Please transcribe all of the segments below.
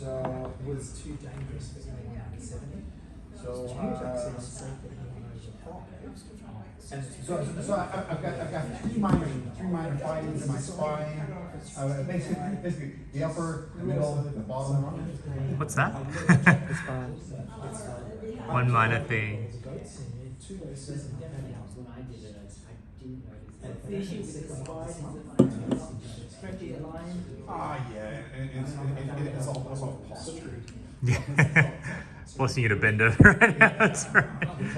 was too dangerous for anyone under 70. So I've got three minor findings in my spine. Basically the upper, the middle, the bottom. What's that? It's fine. One minor thing. Yeah, it's all posture. Yeah. Forcing you to bend over right now. That's right. It's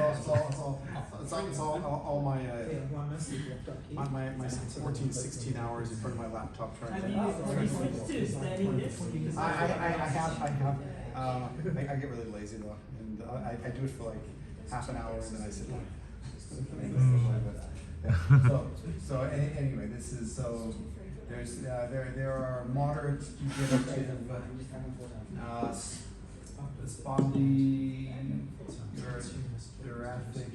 all my 14, 16 hours in front of my laptop trying to. I get really lazy though, and I do it for like half an hour and then I sit down. Anyway, this is there's there are moderate degenerative spondylothoracic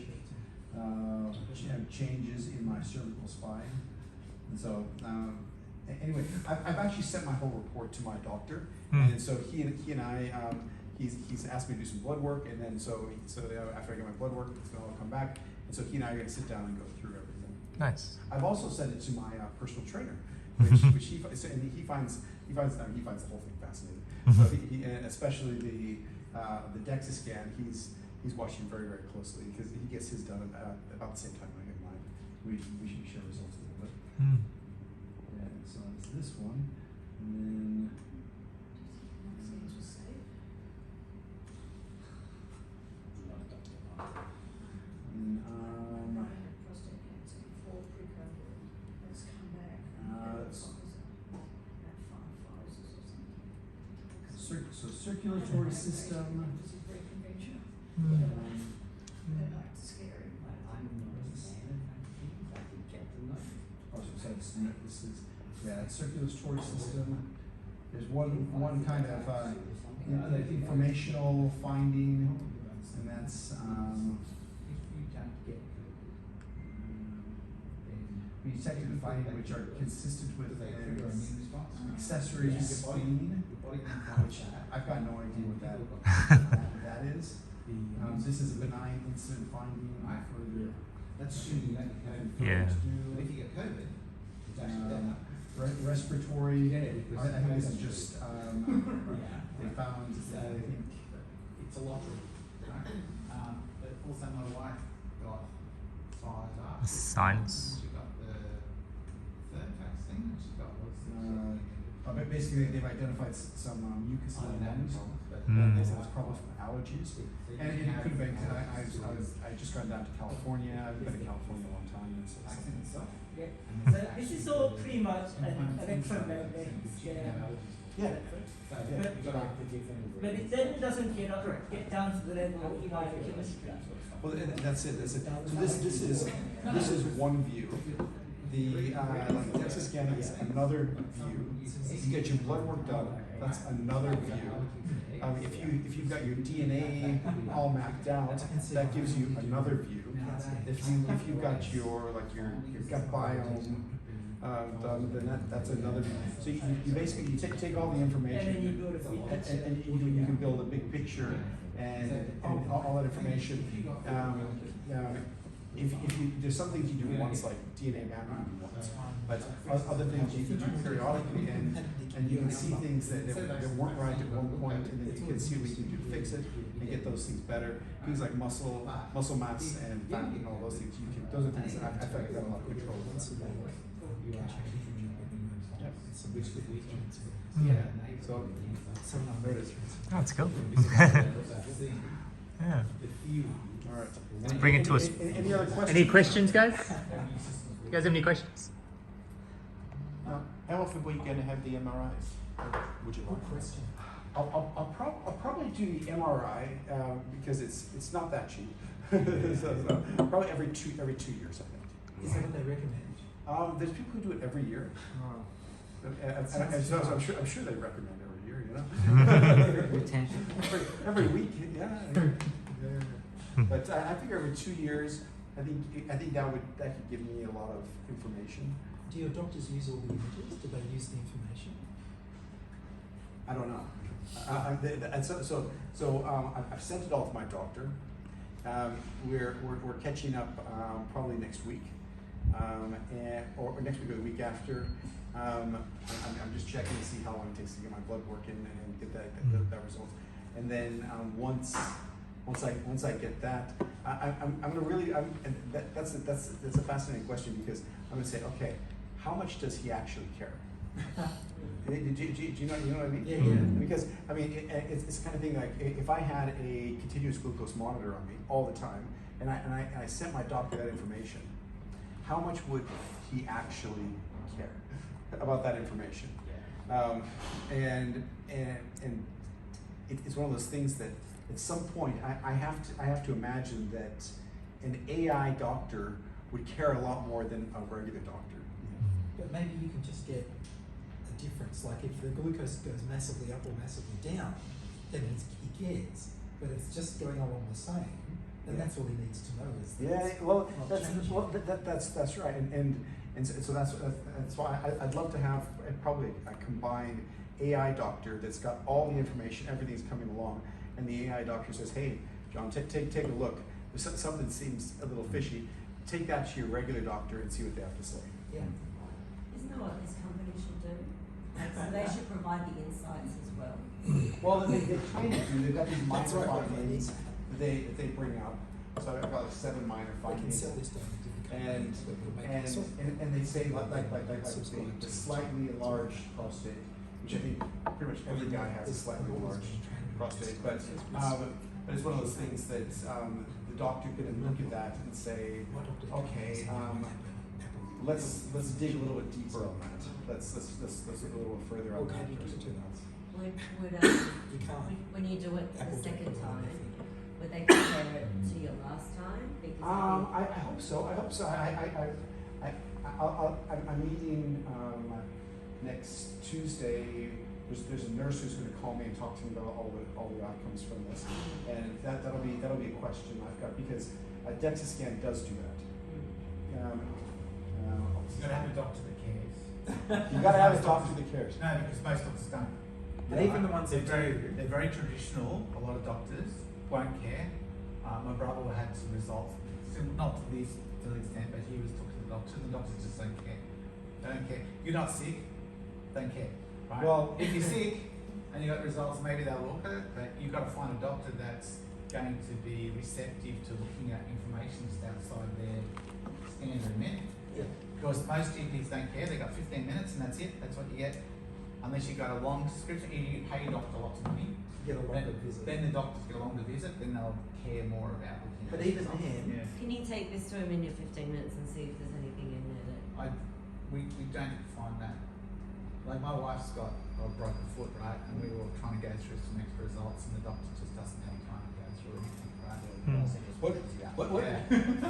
changes in my cervical spine, and so anyway, I've actually sent my whole report to my doctor, and so he and I. He's asked me to do some blood work, and then so after I get my blood work, I'll come back, and so he and I are going to sit down and go through everything. Nice. I've also sent it to my personal trainer, which he finds the whole thing fascinating. So and especially the DEXA scan, he's watching very, very closely because he gets his done about the same time I get mine. We should share results a little bit. Yeah, so it's this one, and then. So circulatory system. This is circulatory system. There's one kind of informational finding, and that's we detected findings which are consistent with accessory spleen, which I've got no idea what that is. This is a benign incident finding for the Yeah. if you get COVID, respiratory. I think this is just they found. I think it's a lottery. But also my wife got fired up. Science. She got the third vaccine. She got but basically they've identified some mucus in the lungs. They said it's probably from allergies, and it could have been. I just gone down to California. I've been in California a long time. And so So this is all pretty much an electromagnetic yeah. but it then doesn't get down to the level of biochemistry. Well, that's it. So this is one view. The DEXA scan is another view. You get your blood work done. That's another view. If you've got your DNA all mapped out, that gives you another view. If you've got your gut biome done, then that's another view. So you basically take all the information And then you build a big picture. and you can build a big picture and all that information. If there's some things you do once, like DNA mapping once, but other things you do periodically, and you can see things that weren't right at one point, and then you can see what you can do to fix it and get those things better. Things like muscle mass and fat and all those things. Those are things that I feel like I've got a lot of control over. Yeah. So there it is. Oh, that's cool. Yeah. All right. Bring it to us. Any other questions? Any questions, guys? You guys have any questions? How often were you going to have the MRIs? Would you like? Question. I'll probably do the MRI because it's not that cheap. so probably every 2 years, I think. Is that what they recommend? There's people who do it every year. Oh. So I'm sure they recommend every year. You know. Retention. every week, yeah. But I figure every 2 years, I think that could give me a lot of information. Do your doctors use all the images? Do they use the information? I don't know. I've sent it all to my doctor. We're catching up probably next week, or next week or the week after. I'm just checking to see how long it takes to get my blood work in and get that results. And then once I get that, I'm gonna really and that's a fascinating question, because I'm gonna say, okay, how much does he actually care? Do you know what I mean? Yeah, yeah. Because I mean, it's the kind of thing like if I had a continuous glucose monitor on me all the time, and I sent my doctor that information, how much would he actually care about that information? And it's one of those things that at some point I have to imagine that an AI doctor would care a lot more than a regular doctor. But maybe you can just get a difference. Like if the glucose goes massively up or massively down, then he cares. But if it's just going along the same, then that's all he needs to know is that it's not changing. That's right, and so that's why I'd love to have probably a combined AI doctor that's got all the information, everything's coming along, and the AI doctor says, hey, John, take a look. If something seems a little fishy, take that to your regular doctor and see what they have to say. Yeah. Isn't that what this company should do? So they should provide the insights as well. Well, they kind of do. They've got these minor That's right, findings right. that they bring up. So I've got like 7 minor They can findings. sell this to different And companies that will make it soft. they say like Subscribe the to slightly enlarged prostate, which I think pretty much every guy has a slightly enlarged prostate, but it's one of those things that the doctor could look at that and say, okay, let's dig a little bit deeper on that. Let's look a little further on Or can you that. do it 2 months? You can't. when you do it Apple the second don't provide time, anything. would they compare it to your last time? Because I hope so. I'm meeting next Tuesday. There's a nurse who's going to call me and talk to me about all the outcomes from this, and that'll be a question I've got, because a DEXA scan does do that. You gotta have a doctor that cares. You got to have a doctor that cares. No, because most doctors don't. And even the ones they're that they're very traditional. A lot of doctors won't care. My brother had some results, not to the extent, but he was talking to the doctor, and the doctors just don't care. They don't care. You're not sick, don't care. Right? Well, if you're sick and you got results, maybe they'll look at it, but you've got to find a doctor that's going to be receptive to looking at information just outside their standard minute. Yeah. Because most GPs don't care, they've got 15 minutes and that's it, that's what you get. Unless you've got a long prescription, you pay your doctor lots of money. you get a longer visit. Then the doctors get a longer visit, then they'll care more about looking at But the even results. then, Can you take this to him in your 15 minutes and see if there's anything in there that... We don't find that. Like my wife's got a broken foot, right? And we were trying to go through some extra results and the doctor just doesn't have time to go through anything, right?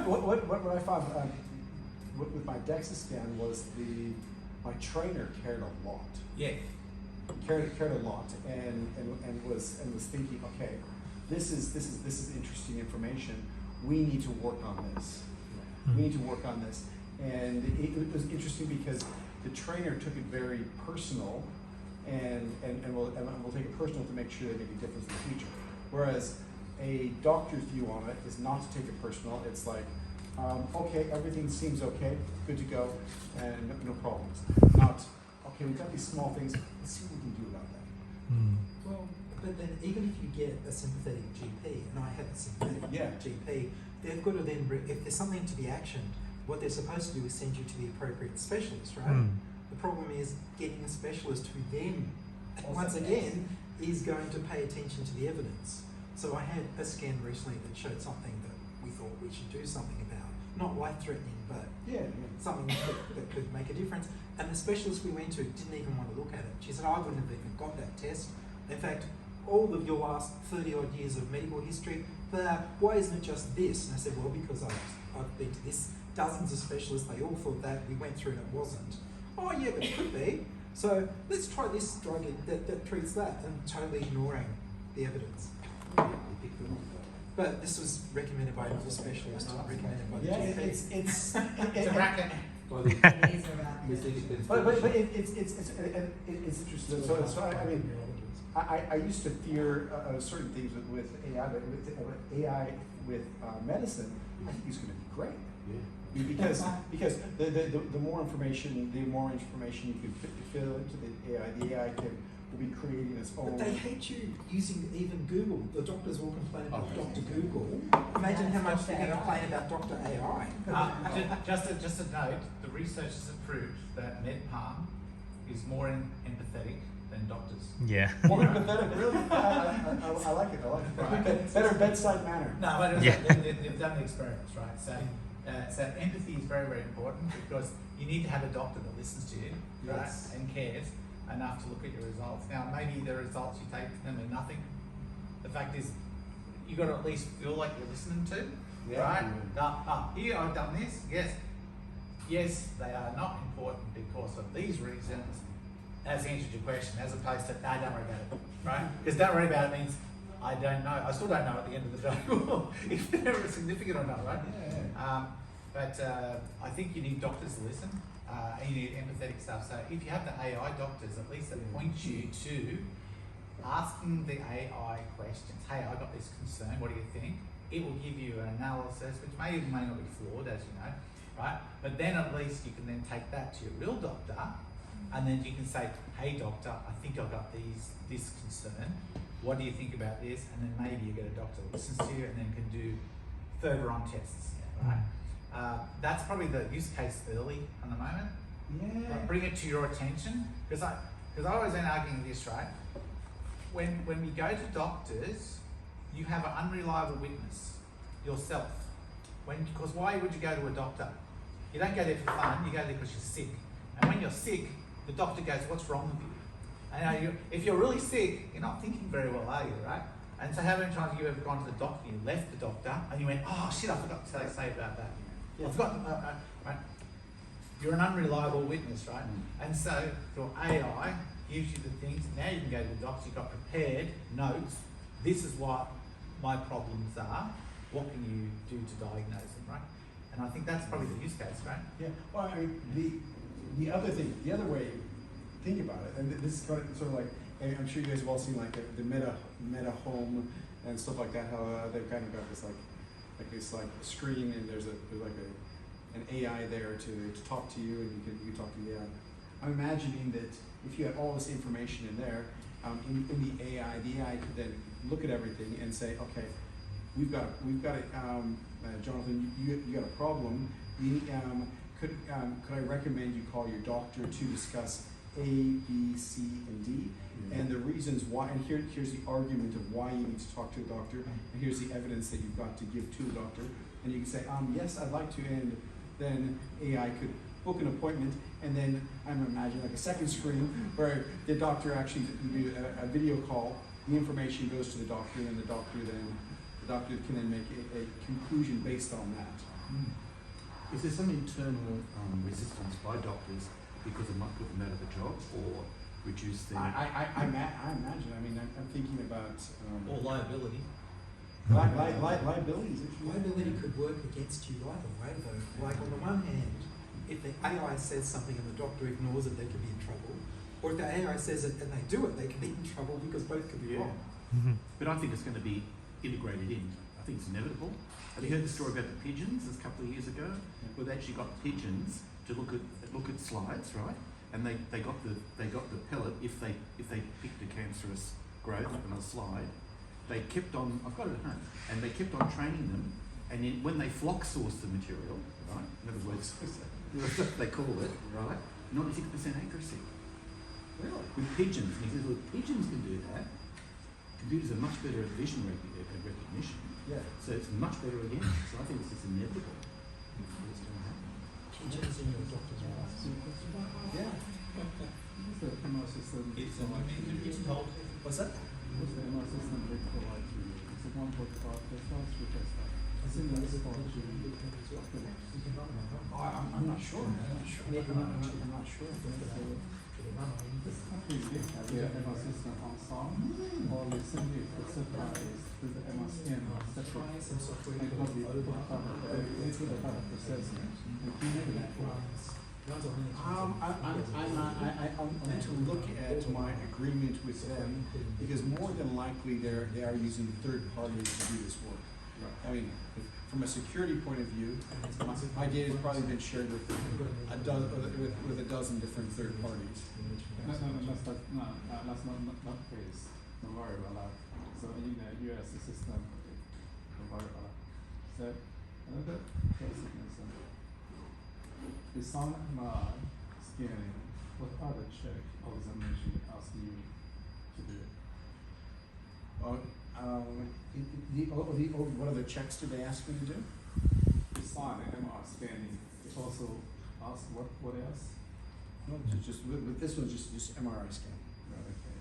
What I found with my DEXA scan was my trainer cared a lot. Yeah. Cared a lot, and was thinking, okay, this is interesting information. We need to work on this. We need to work on this. And it was interesting because the trainer took it very personal, and will take it personal to make sure they make a difference in the future. Whereas a doctor's view on it is not to take it personal. It's like, okay, everything seems okay, good to go, and no problems. Not, okay, we've got these small things, let's see what we can do about that. well, but then even if you get a sympathetic GP, and I have a sympathetic GP, they've got to then, if there's something to be actioned, what they're supposed to do is send you to the appropriate specialist, right? The problem is getting a specialist who then, once again, is going to pay attention to the evidence. So I had a scan recently that showed something that we thought we should do something about. Not life-threatening, but something that could make a difference. And the specialist we went to didn't even want to look at it. She said, I wouldn't have even got that test. In fact, all of your last 30 odd years of medical history, why isn't it just this? And I said, well, because I've been to this dozens of specialists, they all thought that, we went through and it wasn't. Oh yeah, but it could be. So let's try this drug that treats that, and totally ignoring the evidence. But this was recommended by another specialist, not recommended by the GP. It's It's a racket. It is around. But it's interesting. So I mean, I used to fear certain things with AI, but with AI with medicine, I think it's going to be great. Yeah. Because the more information you can fill into the AI will be creating its own. But they hate you using even Google. The doctors all complain about Dr. Google. Imagine how much they're going to complain about Dr. AI. Just a note, the researchers have proved that MedPalm is more empathetic than doctors. Yeah. More empathetic, really? I like it. I like it. Better bedside manner. No, but Yeah. they've done the experiments, right? So empathy is very, very important because you need to have a doctor that listens to you, right, Yes. and cares enough to look at your results. Now, maybe the results you take them mean nothing. The fact is, you got to at least feel like you're listening to, Yeah. right? Here I've done this. Yes, they are not important because of these reasons. That's answered your question, as opposed to, no, don't worry about it, right? Because don't worry about it means I don't know. I still don't know at the end of the day if they're significant or not, right? Yeah. But I think you need doctors to listen, and you need empathetic stuff. So if you have the AI doctors, at least it points you to asking the AI questions. Hey, I got this concern. What do you think? It will give you an analysis, which may or may not be flawed, as you know, right? But then at least you can then take that to your real doctor, and then you can say, hey doctor, I think I've got this concern. What do you think about this? And then maybe you get a doctor that listens to you and then can do further on tests, right? That's probably the use case early at the moment. Yeah. Like, bring it to your attention, because I always been arguing this, right? When we go to doctors, you have an unreliable witness, yourself. Because why would you go to a doctor? You don't go there for fun, you go there because you're sick. And when you're sick, the doctor goes, what's wrong with you? And if you're really sick, you're not thinking very well, are you, right? And so how many times have you ever gone to the doctor, you left the doctor, and you went, oh shit, I forgot to say about that. I forgot, right? You're an unreliable witness, right? And so your AI gives you the things, now you can go to the doctor, you've got prepared notes, this is what my problems are, what can you do to diagnose them, right? And I think that's probably the use case, right? Yeah. Well, I mean, the other thing, the other way, think about it, and this is sort of like, I'm sure you guys have all seen like the Meta Home and stuff like that. How they've kind of got this like screen, and there's like an AI there to talk to you, and you can talk to the AI. I'm imagining that if you had all this information in there, in the AI could then look at everything and say, okay, we've got it. Jonathan, you got a problem. Could I recommend you call your doctor to discuss A, B, C, and D, and the reasons why, and here's the argument of why you need to talk to a doctor, and here's the evidence that you've got to give to a doctor, and you can say, yes, I'd like to, and then AI could book an appointment, and then I'm imagining like a second screen where the doctor actually do a video call, the information goes to the doctor, and the doctor can then make a conclusion based on that. Is there some internal resistance by doctors because it might put them out of a job or reduce their... I imagine. I mean, I'm thinking about... Or liability. Liabilities. Liability could work against you either way though. Like on the one hand, if the AI says something and the doctor ignores it, they could be in trouble. Or if the AI says it and they do it, they could be in trouble because both could be wrong. But I think it's going to be integrated in. I think it's inevitable. Have you heard the story about the pigeons a couple of years ago? Where they actually got pigeons to look at slides, right? And they got the pellet if they picked a cancerous growth on a slide. They kept on, I've got it at home, and they kept on training them, and then when they flock source the material, right? In other words, they call it, right? 96% accuracy. Really? With pigeons. And he says, look, pigeons can do that. Computers are much better at vision recognition. Yeah. So it's much better again. So I think it's just inevitable. It's going to happen. Pigeons in your doctor's office. Yeah. What's the MR system? It's told. What's that? What's the MR system they provide to you? Is it one for tests, which is I think that's for I'm not sure. I'm not sure. We have MR system on some, or we simply specifies with the MR scan separate. And what we put the processing and connect it. I'm going to look at my agreement with them because more than likely they are using third parties to do this work. I mean, from a security point of view, my data has probably been shared with a dozen different third parties. No, that's not the case. Don't worry about that. So in the US system, don't worry about that. So another basic reason. Besides MRI scanning, what other check or examination ask you to do? What other checks do they ask me to do? Besides MRI scanning, it also ask what else? No, just with this one, just MRI scan. Right, okay.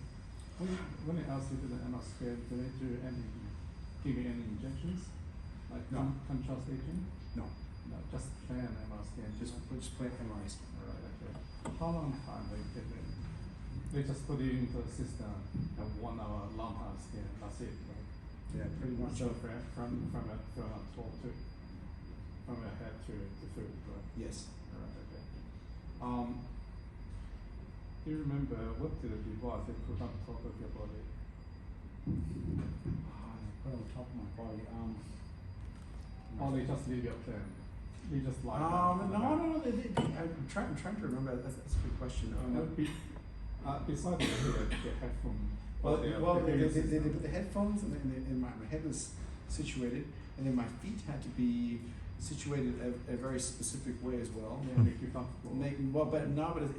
When they ask you to do the MRI scan, do they give you any injections? Like No. contrast agent? No, No, just plain MRI scan. just plain MRI scan. Right, okay. How long time they get in? They just put you into the system and 1 hour long time scan, that's it, right? Yeah, pretty much. So from your head to foot, right? Yes. Right, okay. Do you remember what the device they put on top of your body? Put on top of my body. Or they just leave you up there? They just lie No. down? I'm trying to remember. That's a good question. Besides the headphone. Well, they put the headphones and my head was situated, and then my feet had to be situated a very specific way as well. Yeah, make you comfortable. But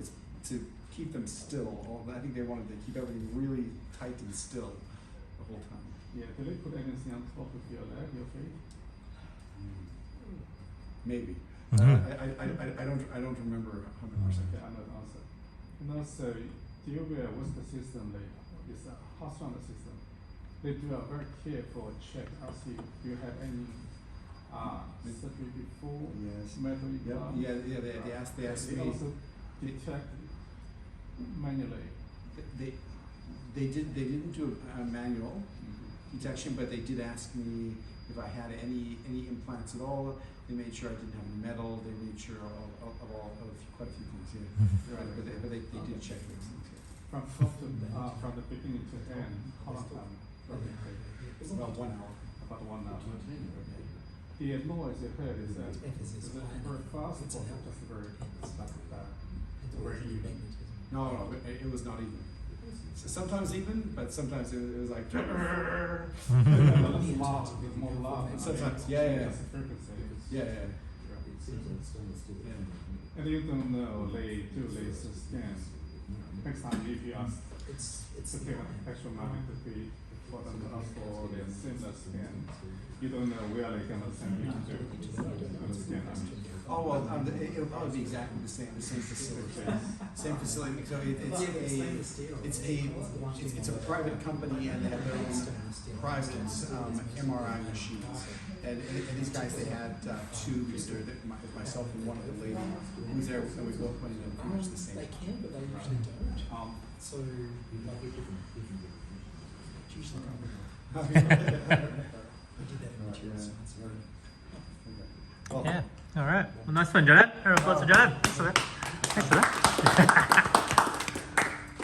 it's to keep them still. I think they wanted to keep everything really tight and still the whole time. Yeah, do they put anything on top of your leg, your feet? Maybe. Mhm. I don't remember 100%. Okay, I know the answer. And also, do you aware what's the system they it's a hospital system? They do a very careful check. Ask you, do you have any surgery before? Yes. Medical Yep. exam? Yeah. They asked They me. also detect manually. They didn't do a manual detection, but they did ask me if I had any implants at all. They made sure I didn't have any metal. They made sure of quite a few things. Yeah. Right. But they did check those things. Yeah. From top to from the beginning to end, how long time? Roughly take? About 1 hour. About 1 hour. The noise you heard is it very fast or just very even? No, it was not even. So sometimes even, but sometimes it was like. It's more loud. Sometimes, yeah. Just the frequency. Yeah. And you don't know they do laser scans. Next time if you ask to pay extra money to pay for them to ask for the similar scan, you don't know where they're gonna send you to the scan. Oh well, it'll probably be exactly the same facility. Same facility. So it's a private company and they have their own private MRI machines. And these guys, they had two. Myself and one other lady who was there, and we both went in pretty much the same. They can, but they usually don't. So, like, it's usually we did that in materials science. Yeah. All right. Well, nice fun, Jonathan. Lots of Jonathan. Thanks for that.